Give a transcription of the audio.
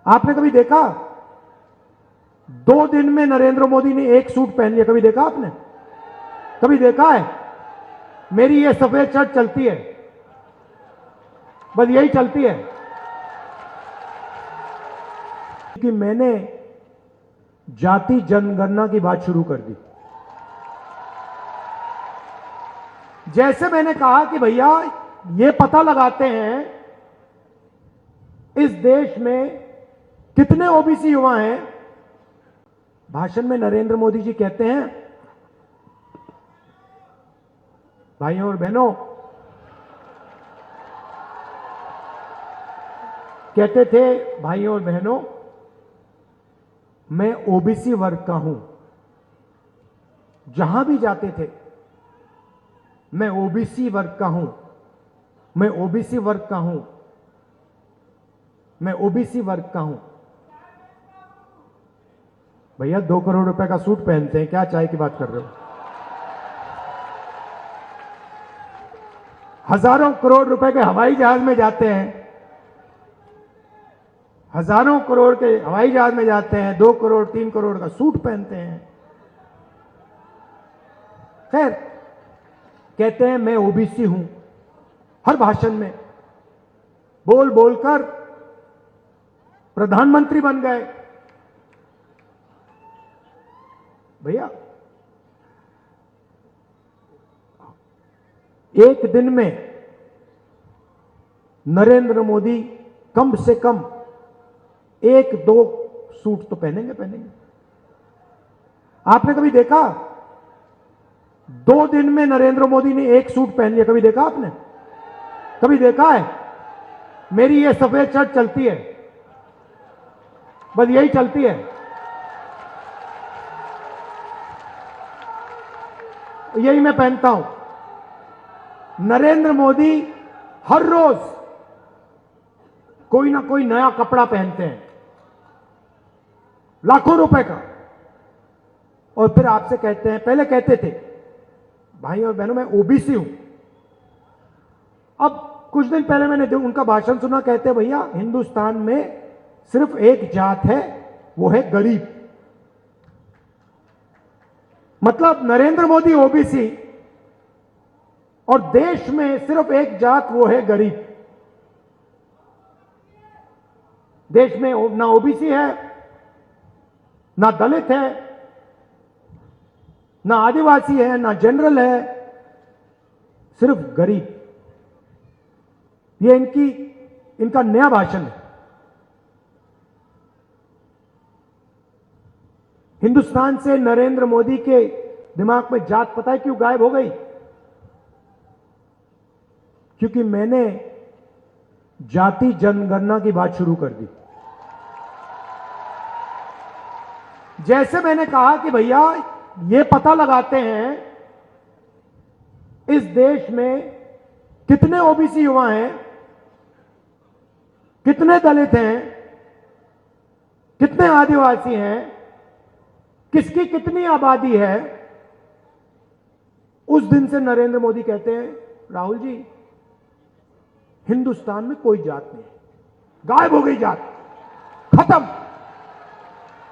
आपने कभी देखा 2 दिन में नरेंद्र मोदी ने एक सूट पहन लिया? कभी देखा आपने? कभी देखा है? मेरी ये सफेद शर्ट चलती है, बस यही चलती है कि मैंने जाति जनगणना की बात शुरू कर दी। जैसे मैंने कहा कि भैया ये पता लगाते हैं इस देश में कितने ओबीसी युवा हैं। भाषण में नरेंद्र मोदी जी कहते हैं, भाइयों और बहनों, कहते थे भाइयों और बहनों, मैं ओबीसी वर्ग का हूं। जहां भी जाते थे, मैं ओबीसी वर्ग का हूं, मैं ओबीसी वर्ग का हूं, मैं ओबीसी वर्ग का हूं। भैया 2 करोड़ रुपए का सूट पहनते हैं, क्या चाय की बात कर रहे हो? हजारों करोड़ रुपए के हवाई जहाज में जाते हैं, हजारों करोड़ के हवाई जहाज में जाते हैं, 2 करोड़ 3 करोड़ का सूट पहनते हैं। खैर, कहते हैं मैं ओबीसी हूं। हर भाषण में बोल बोलकर प्रधानमंत्री बन गए। भैया एक दिन में नरेंद्र मोदी कम से कम 1-2 सूट तो पहनेंगे। आपने कभी देखा 2 दिन में नरेंद्र मोदी ने एक सूट पहन लिया? कभी देखा आपने? कभी देखा है? मेरी ये सफेद शर्ट चलती है, बस यही चलती है। यही मैं पहनता हूं। नरेंद्र मोदी हर रोज कोई ना कोई नया कपड़ा पहनते हैं, लाखों रुपए का, और फिर आपसे कहते हैं, पहले कहते थे भाई और बहनों मैं ओबीसी हूं। अब कुछ दिन पहले मैंने जो उनका भाषण सुना, कहते हैं भैया हिंदुस्तान में सिर्फ एक जात है, वो है गरीब। मतलब नरेंद्र मोदी ओबीसी और देश में सिर्फ एक जात, वो है गरीब। देश में ना ओबीसी है, ना दलित है, ना आदिवासी है, ना जनरल है, सिर्फ गरीब। ये इनका नया भाषण है। हिंदुस्तान से नरेंद्र मोदी के दिमाग में जात पता है क्यों गायब हो गई? क्योंकि मैंने जाति जनगणना की बात शुरू कर दी। जैसे मैंने कहा कि भैया ये पता लगाते हैं इस देश में कितने ओबीसी युवा हैं, कितने दलित हैं, कितने आदिवासी हैं, किसकी कितनी आबादी है। उस दिन से नरेंद्र मोदी कहते हैं, राहुल जी हिंदुस्तान में कोई जात नहीं है, गायब हो गई जात, खत्म।